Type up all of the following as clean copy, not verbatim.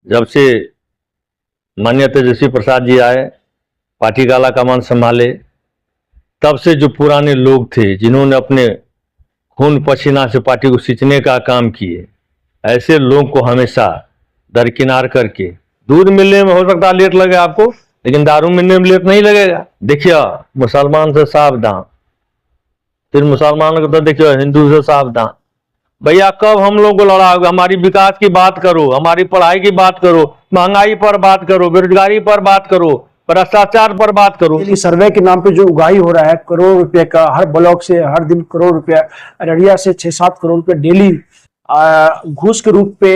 जब से माननीय तेजस्वी प्रसाद जी आए, पार्टी का आला कमान संभाले, तब से जो पुराने लोग थे जिन्होंने अपने खून पसीना से पार्टी को सींचने का काम किए, ऐसे लोग को हमेशा दरकिनार करके, दूध मिलने में हो सकता है लेट लगे आपको, लेकिन दारू मिलने में लेट नहीं लगेगा। देखिए मुसलमान से सावधान, फिर मुसलमान को तो देखिए हिंदू से सावधान। भैया कब हम लोग को लड़ाओगे? हमारी विकास की बात करो, हमारी पढ़ाई की बात करो, महंगाई पर बात करो, बेरोजगारी पर बात करो, भ्रष्टाचार पर बात करो। सर्वे के नाम पे जो उगाही हो रहा है करोड़ रुपए का, हर ब्लॉक से हर दिन करोड़ रुपया, अररिया से 6-7 करोड़ रुपए डेली घूस के रूप पे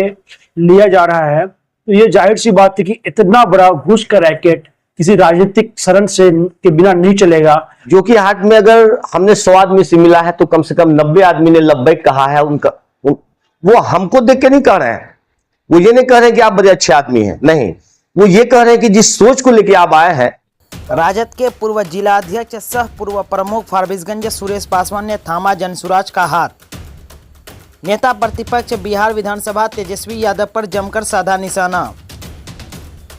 लिया जा रहा है। तो ये जाहिर सी बात है कि इतना बड़ा घूस का रैकेट किसी राजनीतिक शरण से के बिना नहीं चलेगा। जो कि हाट में अगर हमने 100 आदमी से मिला है तो कम से कम 90 आदमी ने लब्बैक कहा है। उनका वो हमको देख के नहीं कह रहे हैं, वो ये नहीं कह रहे हैं कि आप बड़े अच्छे आदमी हैं, नहीं, वो ये कह रहे हैं कि जिस सोच को लेके आप आए हैं। राजद के पूर्व जिलाध्यक्ष सह पूर्व प्रमुख फारबिसगंज सुरेश पासवान ने थामा जनसुराज का हाथ। नेता प्रतिपक्ष बिहार विधानसभा तेजस्वी यादव पर जमकर साधा निशाना।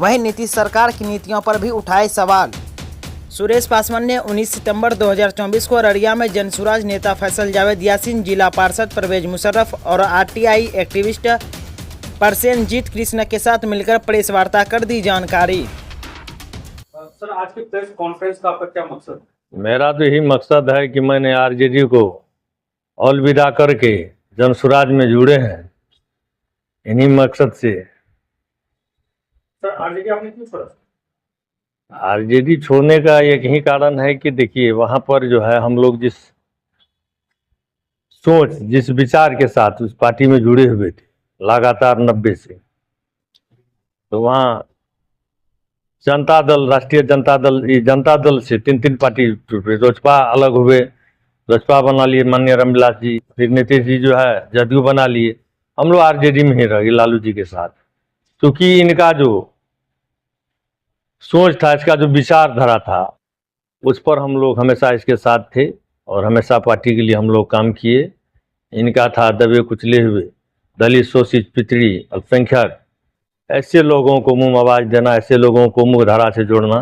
वहीं नीतीश सरकार की नीतियों पर भी उठाए सवाल। सुरेश पासवान ने 19 सितंबर 2024 को अररिया में जनसुराज नेता फैसल जावेद यासीन, जिला पार्षद परवेज मुशर्रफ और आरटीआई एक्टिविस्ट प्रसेनजीत कृष्ण के साथ मिलकर प्रेस वार्ता कर दी जानकारी। सर, आज की प्रेस कॉन्फ्रेंस का आपका क्या मकसद है? मेरा तो यही मकसद है कि मैंने आरजेडी को अलविदा करके जनसुराज में जुड़े हैं, इन्हीं मकसद से। सर, आरजेडी आपने क्यों छोड़ा? आरजेडी छोड़ने का एक ही कारण है कि देखिए वहां पर जो है हम लोग जिस सोच, जिस विचार के साथ उस पार्टी में जुड़े हुए थे लगातार 90 से, तो वहाँ जनता दल, राष्ट्रीय जनता दल, ये जनता दल से 3 पार्टी टूटे। लोजपा अलग हुए, लोजपा बना लिए माननीय रामविलास जी, फिर नीतीश जी जो है जदयू बना लिए, हम लोग आरजेडी में ही रह गए लालू जी के साथ। क्योंकि इनका जो सोच था, इसका जो विचारधारा था, उस पर हम लोग हमेशा इसके साथ थे और हमेशा पार्टी के लिए हम लोग काम किए। इनका था दबे कुचले हुए दलित, शोषित, पिछड़ी, अल्पसंख्यक, ऐसे लोगों को मुंह आवाज देना, ऐसे लोगों को मुख्य धारा से जोड़ना।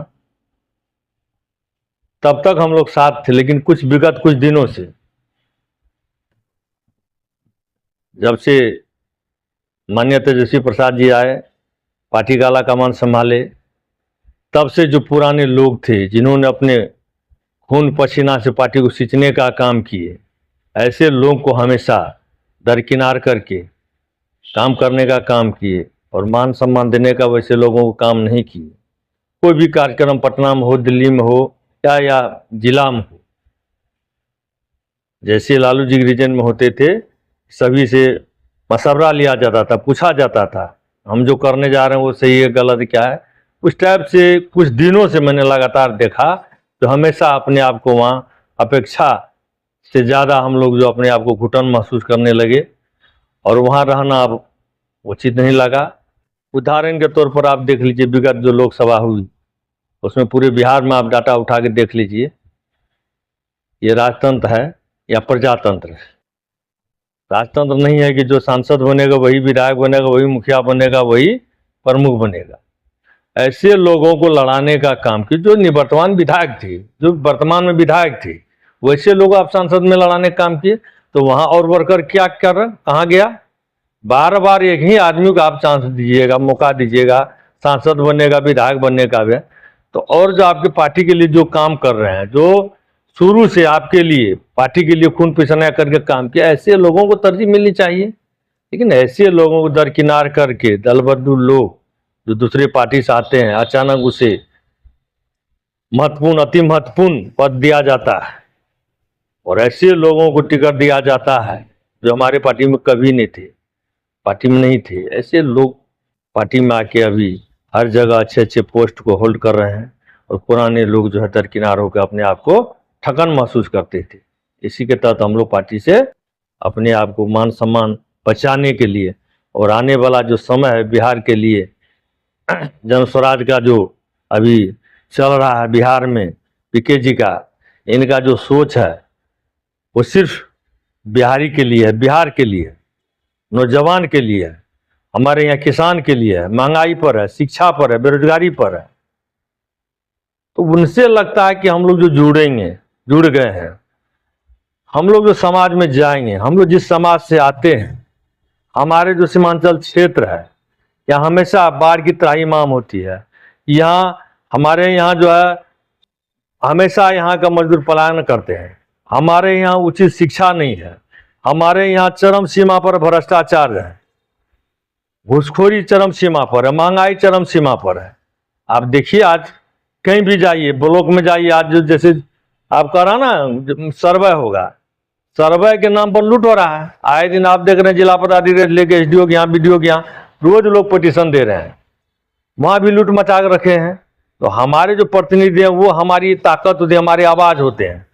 तब तक हम लोग साथ थे, लेकिन विगत कुछ दिनों से, जब से माननीय तेजस्वी प्रसाद जी आए, पार्टी का आला कमान संभाले, तब से जो पुराने लोग थे जिन्होंने अपने खून पसीना से पार्टी को सींचने का काम किए, ऐसे लोग को हमेशा दरकिनार करके काम करने का काम किए और मान सम्मान देने का वैसे लोगों को काम नहीं किए। कोई भी कार्यक्रम पटना में हो, दिल्ली में हो या जिला में हो, जैसे लालू जी रीजन में होते थे, सभी से मशवरा लिया जाता था, पूछा जाता था हम जो करने जा रहे हैं वो सही है गलत क्या है। उस टाइप से कुछ दिनों से मैंने लगातार देखा, तो हमेशा अपने आप को वहाँ अपेक्षा से ज़्यादा हम लोग जो अपने आप को घुटन महसूस करने लगे और वहाँ रहना अब उचित नहीं लगा। उदाहरण के तौर पर आप देख लीजिए, विगत जो लोकसभा हुई उसमें पूरे बिहार में आप डाटा उठा के देख लीजिए, ये राजतंत्र है या प्रजातंत्र है? राजतंत्र नहीं है कि जो सांसद बनेगा वही विधायक बनेगा, वही मुखिया बनेगा, वही प्रमुख बनेगा। ऐसे लोगों को लड़ाने का काम कि जो निवर्तमान विधायक थे, जो वर्तमान में विधायक थे, वैसे लोग आप सांसद में लड़ाने का काम किए। तो वहां और वर्कर क्या कर रहे, कहाँ गया? बार बार एक ही आदमी को आप चांस दीजिएगा, मौका दीजिएगा, सांसद बनेगा, विधायक बनने का भी, तो और जो आपके पार्टी के लिए जो काम कर रहे हैं, जो शुरू से आपके लिए पार्टी के लिए खून पसीना करके काम किया, ऐसे लोगों को तरजीह मिलनी चाहिए। लेकिन ऐसे लोगों को दरकिनार करके दल बदलू लोग जो दूसरे पार्टी से आते हैं, अचानक उसे महत्वपूर्ण, अति महत्वपूर्ण पद दिया जाता है और ऐसे लोगों को टिकट दिया जाता है जो हमारे पार्टी में कभी नहीं थे, पार्टी में नहीं थे। ऐसे लोग पार्टी में आके अभी हर जगह अच्छे अच्छे पोस्ट को होल्ड कर रहे हैं और पुराने लोग जो है दरकिनार होकर अपने आप को ठगन महसूस करते थे। इसी के तहत हम लोग पार्टी से अपने आप को मान सम्मान बचाने के लिए और आने वाला जो समय है बिहार के लिए, जनस्वराज का जो अभी चल रहा है बिहार में, पीके जी का, इनका जो सोच है वो सिर्फ बिहारी के लिए है, बिहार के लिए, नौजवान के लिए है। हमारे यहाँ किसान के लिए है, महंगाई पर है, शिक्षा पर है, बेरोजगारी पर है। तो उनसे लगता है कि हम लोग जो जुड़ गए हैं, हम लोग जो समाज में जाएंगे, हम लोग जिस समाज से आते हैं, हमारे जो सीमांचल क्षेत्र है, यहाँ हमेशा बाढ़ की त्राहिमाम होती है। यहाँ हमारे यहाँ जो है हमेशा यहाँ का मजदूर पलायन करते हैं। हमारे यहाँ उचित शिक्षा नहीं है, हमारे यहाँ चरम सीमा पर भ्रष्टाचार है, घूसखोरी चरम सीमा पर है, महंगाई चरम सीमा पर है। आप देखिए, आज कहीं भी जाइए, ब्लॉक में जाइए, आज जो जैसे आप कह रहा ना सर्वे होगा, सर्वे के नाम पर लूट हो रहा है। आए दिन आप देख रहे हैं जिला पदाधिकारी लेके एसडीओ के यहाँ, बीडीओ के यहाँ रोज लोग पिटीशन दे रहे हैं, वहां भी लूट मचा कर रखे हैं। तो हमारे जो प्रतिनिधि हैं वो हमारी ताकत होती है, हमारी आवाज होते हैं।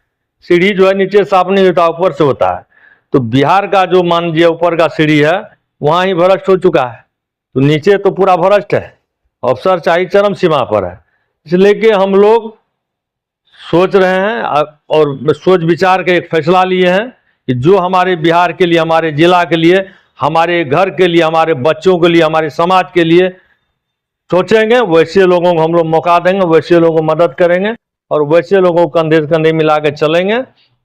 सीढ़ी जो है नीचे साफ नहीं होता, ऊपर से होता है। तो बिहार का जो मान लीजिए ऊपर का सीढ़ी है वहां ही भ्रष्ट हो चुका है, तो नीचे तो पूरा भ्रष्ट है, अफसर चाहिए चरम सीमा पर है। इसलिए कि हम लोग सोच रहे हैं और सोच विचार के एक फैसला लिए हैं कि जो हमारे बिहार के लिए, हमारे जिला के लिए, हमारे घर के लिए, हमारे बच्चों के लिए, हमारे समाज के लिए सोचेंगे, वैसे लोगों को हम लोग मौका देंगे, वैसे लोगों को मदद करेंगे और वैसे लोगों को कंधे से कंधे मिला के चलेंगे।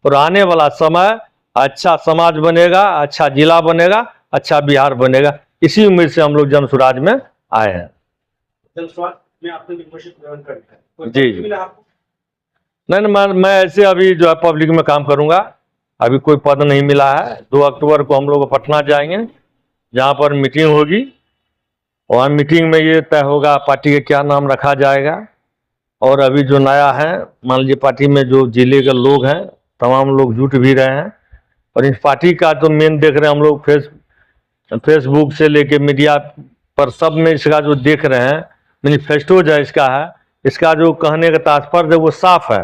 और आने वाला समय अच्छा समाज बनेगा, अच्छा जिला बनेगा, अच्छा बिहार बनेगा। इसी उम्मीद से हम लोग जन स्वराज में आए हैं। जन स्वराज में आपने मेंबरशिप ग्रहण कर लिया है, कोई जी, पद जी। मिला आपको? नहीं, मैं ऐसे अभी जो है पब्लिक में काम करूंगा, अभी कोई पद नहीं मिला है। 2 अक्टूबर को हम लोग पटना जाएंगे, जहां पर मीटिंग होगी। वहाँ मीटिंग में ये तय होगा पार्टी का क्या नाम रखा जाएगा। और अभी जो नया है, मान लीजिए पार्टी में जो जिले के लोग हैं तमाम लोग जुट भी रहे हैं। और इस पार्टी का तो मेन देख रहे हैं हम लोग, फेसबुक से लेके मीडिया पर सब में इसका जो देख रहे हैं मैनिफेस्टो जो इसका है, इसका जो कहने का तात्पर्य है वो साफ है।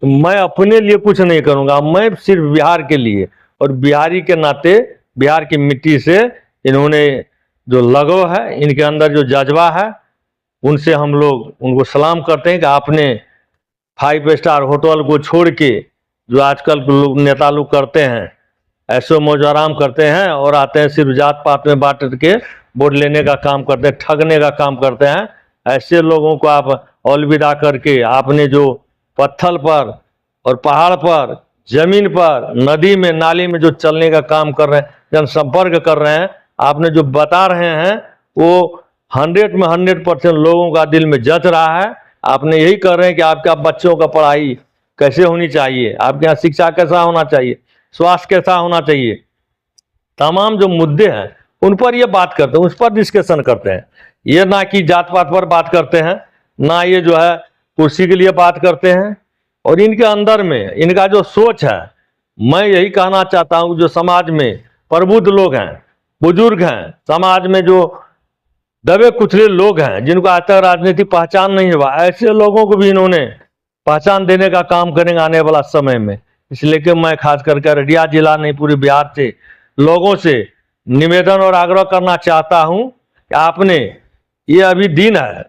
तो मैं अपने लिए कुछ नहीं करूँगा, मैं सिर्फ बिहार के लिए और बिहारी के नाते, बिहार की मिट्टी से इन्होंने जो लगाव है, इनके अंदर जो जज्बा है, उनसे हम लोग उनको सलाम करते हैं कि आपने 5 स्टार होटल को छोड़ के जो आजकल के लोग नेता लोग करते हैं, ऐसे मौज आराम करते हैं और आते हैं सिर्फ जात पात में बांट के वोट लेने का काम करते हैं, ठगने का काम करते हैं। ऐसे लोगों को आप अलविदा करके आपने जो पत्थर पर और पहाड़ पर, जमीन पर, नदी में, नाली में जो चलने का काम कर रहे हैं, जनसंपर्क कर रहे हैं, आपने जो बता रहे हैं वो 100 में 100% लोगों का दिल में जच रहा है। आपने यही कर रहे हैं कि आपके बच्चों का पढ़ाई कैसे होनी चाहिए, आपके यहाँ शिक्षा कैसा होना चाहिए, स्वास्थ्य कैसा होना चाहिए, तमाम जो मुद्दे हैं उन पर ये बात करते हैं, उस पर डिस्कशन करते हैं। ये ना कि जात पात पर बात करते हैं, ना ये जो है कुर्सी के लिए बात करते हैं। और इनके अंदर में इनका जो सोच है, मैं यही कहना चाहता हूँ, जो समाज में प्रबुद्ध लोग हैं, बुजुर्ग हैं, समाज में जो दबे कुचले लोग हैं, जिनको आज तक राजनीतिक पहचान नहीं हुआ, ऐसे लोगों को भी इन्होंने पहचान देने का काम करेंगे आने वाला समय में। इसलिए कि मैं खास करके अररिया जिला नहीं पूरे बिहार से लोगों से निवेदन और आग्रह करना चाहता हूं कि आपने ये अभी दिन है,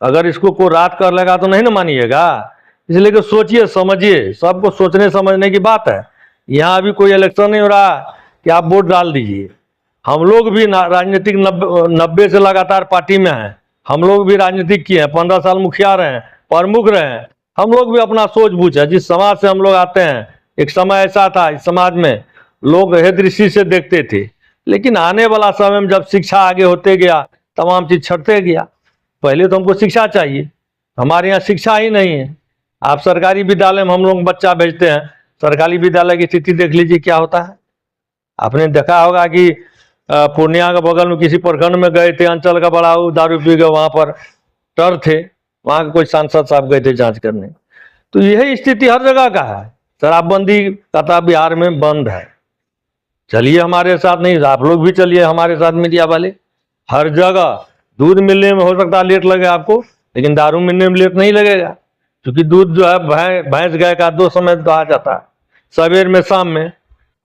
अगर इसको कोई रात कर लेगा तो नहीं ना मानिएगा। इसलिए कि सोचिए समझिए, सबको सोचने समझने की बात है। यहाँ अभी कोई इलेक्शन नहीं हो रहा कि आप वोट डाल दीजिए। हम लोग भी राजनीतिक 90 से लगातार पार्टी में हैं, हम लोग भी राजनीतिक किए हैं, 15 साल मुखिया रहे हैं, प्रमुख रहे हैं। हम लोग भी अपना सोच बूझ है, जिस समाज से हम लोग आते हैं, एक समय ऐसा था इस समाज में लोग हे दृष्टि से देखते थे, लेकिन आने वाला समय में जब शिक्षा आगे होते गया, तमाम चीज छटते गया। पहले तो हमको शिक्षा चाहिए, हमारे यहाँ शिक्षा ही नहीं है। आप सरकारी विद्यालय में हम लोग बच्चा भेजते हैं, सरकारी विद्यालय की स्थिति देख लीजिए क्या होता है। आपने देखा होगा कि पूर्णिया के बगल में किसी प्रखंड में गए थे, अंचल का बड़ा दारू पी गए, वहां पर टर थे, वहां के कोई सांसद साहब गए थे जांच करने। तो यही स्थिति हर जगह का है। शराबबंदी कथा बिहार में बंद है। चलिए हमारे साथ, नहीं आप लोग भी चलिए हमारे साथ, मीडिया वाले। हर जगह दूध मिलने में हो सकता है लेट लगे आपको, लेकिन दारू मिलने में लेट नहीं लगेगा, क्योंकि दूध जो है भैंस गाय का 2 समय कहा जाता है, सवेर में शाम में।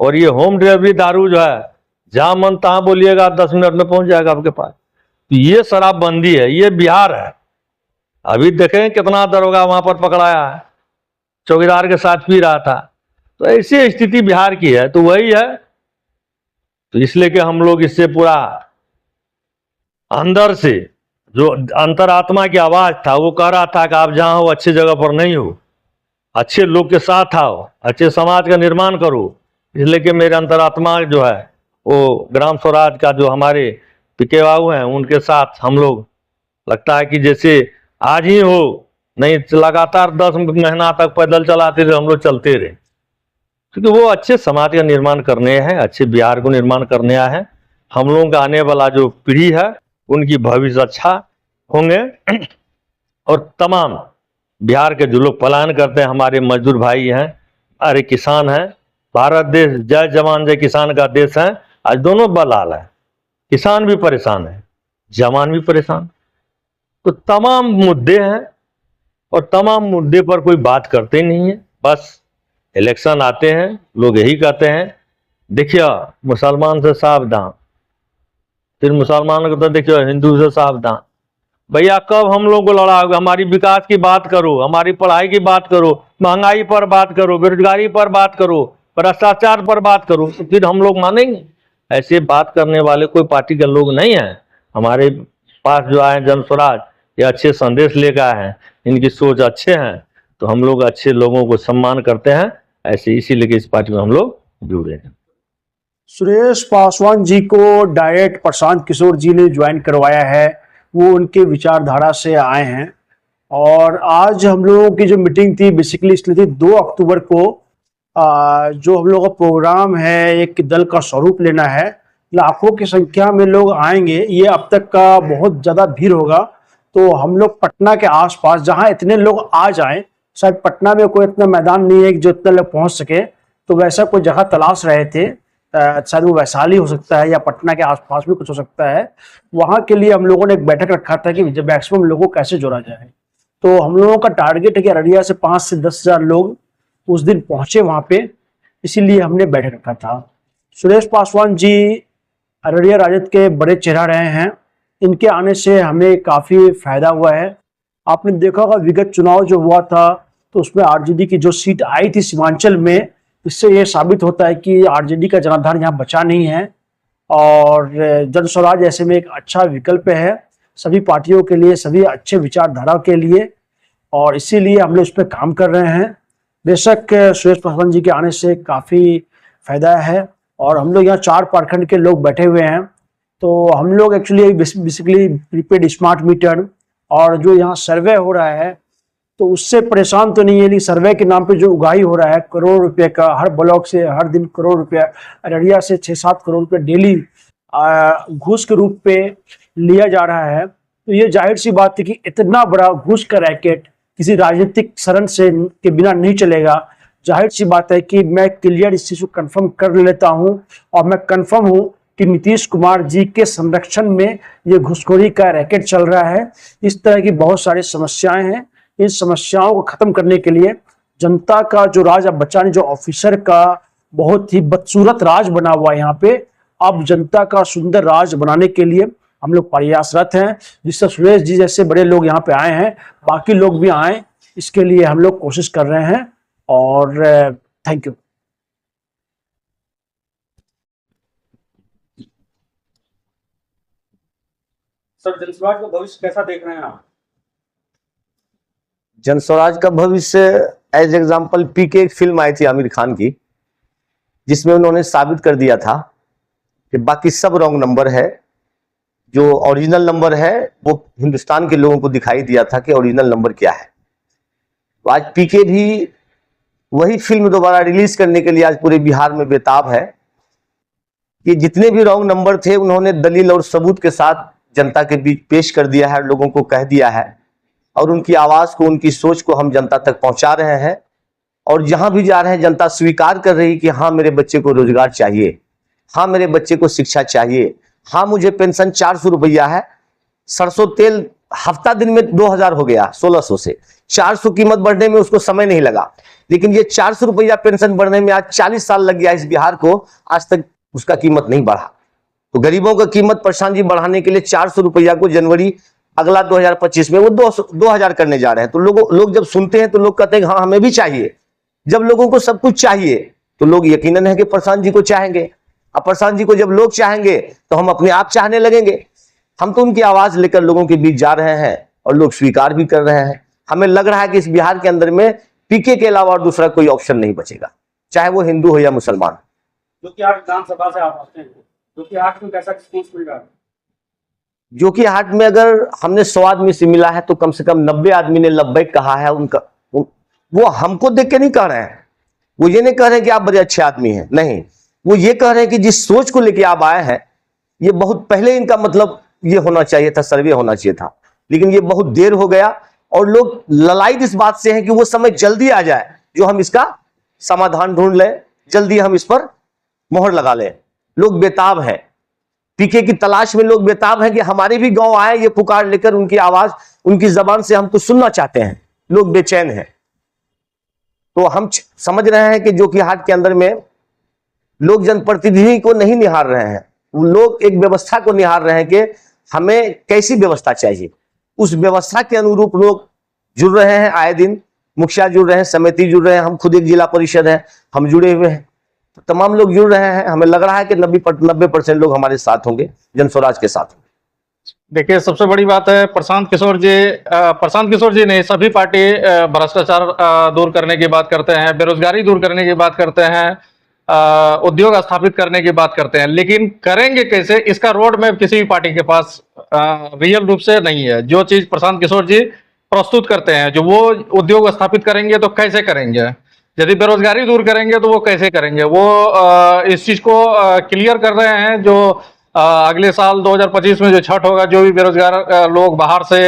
और ये होम डिलीवरी दारू जो है, जहां मन तहां बोलिएगा 10 मिनट में पहुंच जाएगा आपके पास। तो ये शराबबंदी है, ये बिहार है। अभी देखें कितना दरोगा वहां पर पकड़ाया है, चौकीदार के साथ पी रहा था। तो ऐसी स्थिति बिहार की है, तो वही है। तो इसलिए कि हम लोग इससे पूरा अंदर से जो अंतरात्मा की आवाज था वो कह रहा था कि आप जहाँ हो अच्छी जगह पर नहीं हो, अच्छे लोग के साथ आओ, अच्छे समाज का निर्माण करो। इसलिए कि मेरे अंतरात्मा जो है वो ग्राम स्वराज का जो हमारे पीके बाबू हैं उनके साथ हम लोग लगता है कि जैसे आज ही हो, नहीं लगातार 10 महीना तक पैदल चलाते रहे, हम लोग चलते रहे, क्योंकि वो अच्छे समाज का निर्माण करने हैं, अच्छे बिहार को निर्माण करने आए हैं। हम लोगों का आने वाला जो पीढ़ी है उनकी भविष्य अच्छा होंगे। और तमाम बिहार के जो लोग पलायन करते हैं, हमारे मजदूर भाई हैं, अरे किसान हैं, भारत देश जय जवान जय किसान का देश है। आज दोनों बलाल है, किसान भी परेशान है, जवान भी परेशान। तो तमाम मुद्दे हैं और तमाम मुद्दे पर कोई बात करते नहीं है। बस इलेक्शन आते हैं, लोग यही कहते हैं देखिए मुसलमान से सावधान, फिर मुसलमानों को तो देखिए हिंदू से सावधान। भैया कब हम लोग को लड़ा होगा? हमारी विकास की बात करो, हमारी पढ़ाई की बात करो, महंगाई पर बात करो, बेरोजगारी पर बात करो, भ्रष्टाचार पर बात करो, तो फिर हम लोग मानेंगे? ऐसे बात करने वाले कोई पार्टी के लोग नहीं हैं। हमारे पास जो आए जन स्वराज, ये अच्छे संदेश लेकर आए हैं, इनकी सोच अच्छे हैं, तो हम लोग अच्छे लोगों को सम्मान करते हैं। ऐसे इसीलिए इस पार्टी में हम लोग जुड़े हैं। सुरेश पासवान जी को डायरेक्ट प्रशांत किशोर जी ने ज्वाइन करवाया है, वो उनके विचारधारा से आए हैं। और आज हम लोगों की जो मीटिंग थी बेसिकली इसलिए थी 2 अक्टूबर को जो हम लोगों का प्रोग्राम है, एक दल का स्वरूप लेना है, लाखों की संख्या में लोग आएंगे, ये अब तक का बहुत ज़्यादा भीड़ होगा। तो हम लोग पटना के आसपास जहाँ इतने लोग आ जाएं, शायद पटना में कोई इतना मैदान नहीं है कि जो इतने लोग पहुँच सके, तो वैसा कोई जगह तलाश रहे थे। शायद वो वैशाली हो सकता है या पटना के आसपास भी कुछ हो सकता है। वहाँ के लिए हम लोगों ने एक बैठक रखा था कि जब मैक्सिमम लोगों को कैसे जोड़ा जाए। तो हम लोगों का टारगेट है कि अररिया से 5 से 10 हज़ार लोग उस दिन पहुंचे वहाँ पे, इसीलिए हमने बैठक रखा था। सुरेश पासवान जी अररिया राजद के बड़े चेहरा रहे हैं, इनके आने से हमें काफ़ी फायदा हुआ है। आपने देखा होगा विगत चुनाव जो हुआ था तो उसमें आरजेडी की जो सीट आई थी सीमांचल में, इससे ये साबित होता है कि आरजेडी का जनाधार यहाँ बचा नहीं है और जन स्वराज ऐसे में एक अच्छा विकल्प है सभी पार्टियों के लिए, सभी अच्छे विचारधारा के लिए, और इसीलिए हम लोग इस पर काम कर रहे हैं। बेशक सुरेश पासवान जी के आने से काफ़ी फायदा है और हम लोग यहाँ 4 प्रखंड के लोग बैठे हुए हैं। तो हम लोग actually basically prepaid smart meter और जो यहाँ सर्वे हो रहा है तो उससे परेशान तो नहीं है, लेकिन सर्वे के नाम पे जो उगाही हो रहा है करोड़ रुपए का, हर ब्लॉक से हर दिन करोड़ रुपया, अररिया से 6-7 करोड़ रुपये डेली घूस के रूप पे लिया जा रहा है। तो ये जाहिर सी बात है कि इतना बड़ा घूस का रैकेट किसी राजनीतिक शरण से के बिना नहीं चलेगा। जाहिर सी बात है कि मैं क्लियर इस चीज़ को कन्फर्म कर लेता हूँ और मैं कन्फर्म हूँ कि नीतीश कुमार जी के संरक्षण में ये घूसखोरी का रैकेट चल रहा है। इस तरह की बहुत सारी समस्याएं हैं, इन समस्याओं को खत्म करने के लिए जनता का जो राज अब बचा नहीं, जो ऑफिसर का बहुत ही बदसूरत राज बना हुआ है यहाँ पे, अब जनता का सुंदर राज बनाने के लिए हम लोग प्रयासरत हैं। जिससे सुरेश जी जैसे बड़े लोग यहाँ पे आए हैं, बाकी लोग भी आए, इसके लिए हम लोग कोशिश कर रहे हैं। और थैंक यू। सर जनस्वराज का भविष्य कैसा देख रहे हैं आप? जन स्वराज का भविष्य एज एग्जाम्पल पीके एक फिल्म आई थी आमिर खान की, जिसमें उन्होंने साबित कर दिया था कि बाकी सब रॉन्ग नंबर है, जो ओरिजिनल नंबर है वो हिंदुस्तान के लोगों को दिखाई दिया था कि ओरिजिनल नंबर क्या है। तो आज पीके भी वही फिल्म दोबारा रिलीज करने के लिए आज पूरे बिहार में बेताब है कि जितने भी रॉन्ग नंबर थे उन्होंने दलील और सबूत के साथ जनता के बीच पेश कर दिया है, लोगों को कह दिया है और उनकी आवाज को, उनकी सोच को हम जनता तक पहुंचा रहे हैं। और जहां भी जा रहे हैं जनता स्वीकार कर रही कि हाँ मेरे बच्चे को रोजगार चाहिए, हाँ मेरे बच्चे को शिक्षा चाहिए, हाँ मुझे पेंशन 400 रुपया है, सरसों तेल हफ्ता दिन में 2000 हो गया 1600 से, 400 कीमत बढ़ने में उसको समय नहीं लगा, लेकिन ये 400 रुपया पेंशन बढ़ने में आज 40 साल लग गया इस बिहार को, आज तक उसका कीमत नहीं बढ़ा। तो गरीबों का कीमत प्रशांत जी बढ़ाने के लिए 400 रुपया को जनवरी अगला 2025 में वो 2000 करने जा रहे हैं। तो लोग जब सुनते हैं तो लोग कहते हैं हाँ हमें भी चाहिए। जब लोगों को सब कुछ चाहिए तो लोग यकीनन है कि प्रशांत जी को चाहेंगे, अब प्रशांत जी को जब लोग चाहेंगे तो हम अपने आप चाहने लगेंगे। हम तो उनकी आवाज लेकर लोगों के बीच जा रहे हैं और लोग स्वीकार भी कर रहे हैं। हमें लग रहा है कि इस बिहार के अंदर में पीके के अलावा और दूसरा कोई ऑप्शन नहीं बचेगा, चाहे वो हिंदू हो या मुसलमान। जोकीहाट विधानसभा से आप आते हैं, जोकीहाट में कैसा रिस्पॉन्स मिल रहा है? जोकीहाट में अगर हमने 100 आदमी से मिला है तो कम से कम 90 आदमी ने लब्बैक कहा है। उनका वो हमको देख के नहीं कह रहे हैं, वो ये नहीं कह रहे हैं कि आप बड़े अच्छे आदमी हैं, नहीं, वो ये कह रहे हैं कि जिस सोच को लेके आप आए हैं ये बहुत पहले इनका मतलब ये होना चाहिए था, सर्वे होना चाहिए था, लेकिन ये बहुत देर हो गया और लोग ललायत इस बात से हैं कि वो समय जल्दी आ जाए जो हम इसका समाधान ढूंढ लें, जल्दी हम इस पर मोहर लगा लें। लोग बेताब हैं, पीके की तलाश में लोग बेताब हैं कि हमारे भी गांव आए ये पुकार लेकर, उनकी आवाज उनकी जबान से हम कुछ सुनना चाहते हैं। लोग बेचैन हैं। तो हम समझ रहे हैं कि जोकीहाट के अंदर में लोग जनप्रतिनिधि को नहीं निहार रहे हैं, वो लोग एक व्यवस्था को निहार रहे हैं कि हमें कैसी व्यवस्था चाहिए। उस व्यवस्था के अनुरूप लोग जुड़ रहे हैं, आए दिन मुखिया जुड़ रहे हैं, समिति जुड़ रहे हैं, हम खुद एक जिला परिषद है, हम जुड़े हुए हैं, तो तमाम लोग जुड़ रहे हैं। हमें लग रहा है कि 90% लोग हमारे साथ होंगे, जन स्वराज के साथ। देखिए, सबसे बड़ी बात है प्रशांत किशोर जी ने सभी पार्टी भ्रष्टाचार दूर करने की बात करते हैं, बेरोजगारी दूर करने की बात करते हैं, उद्योग स्थापित करने की बात करते हैं, लेकिन करेंगे कैसे, इसका रोड मैप किसी भी पार्टी के पास रियल रूप से नहीं है। जो चीज प्रशांत किशोर जी प्रस्तुत करते हैं, जो वो उद्योग स्थापित करेंगे तो कैसे करेंगे, यदि बेरोजगारी दूर करेंगे तो वो कैसे करेंगे, वो इस चीज को क्लियर कर रहे हैं। जो अगले साल 2025 में जो छठ होगा, जो भी बेरोजगार लोग बाहर से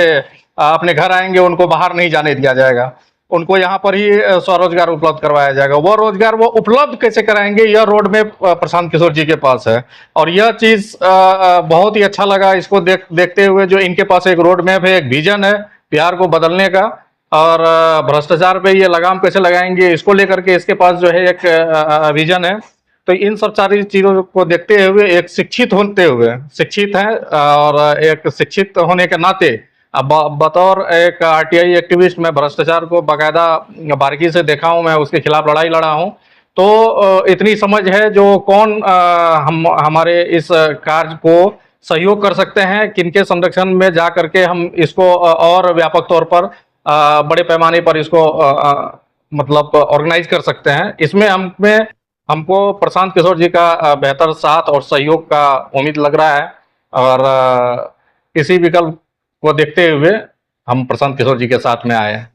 अपने घर आएंगे उनको बाहर नहीं जाने दिया जाएगा, उनको यहाँ पर ही स्वरोजगार उपलब्ध करवाया जाएगा। वो रोजगार वो उपलब्ध कैसे कराएंगे, यह रोड में प्रशांत किशोर जी के पास है। और यह चीज बहुत ही अच्छा लगा इसको देखते हुए, जो इनके पास एक रोड मैप है, एक विजन है बिहार को बदलने का, और भ्रष्टाचार पे ये लगाम कैसे लगाएंगे इसको लेकर के इसके पास जो है एक विजन है। तो इन सब सारी चीजों को देखते हुए, एक शिक्षित है और एक शिक्षित होने के नाते अब बतौर एक आरटीआई एक्टिविस्ट मैं भ्रष्टाचार को बाकायदा बारीकी से देखा हूं, मैं उसके खिलाफ लड़ाई लड़ा हूं। तो इतनी समझ है जो कौन हमारे इस कार्य को सहयोग कर सकते हैं, किनके संरक्षण में जा करके हम इसको और व्यापक तौर पर बड़े पैमाने पर इसको मतलब ऑर्गेनाइज कर सकते हैं। इसमें हमको प्रशांत किशोर जी का बेहतर साथ और सहयोग का उम्मीद लग रहा है, और इसी विकल्प को देखते हुए हम प्रशांत किशोर जी के साथ में आए हैं।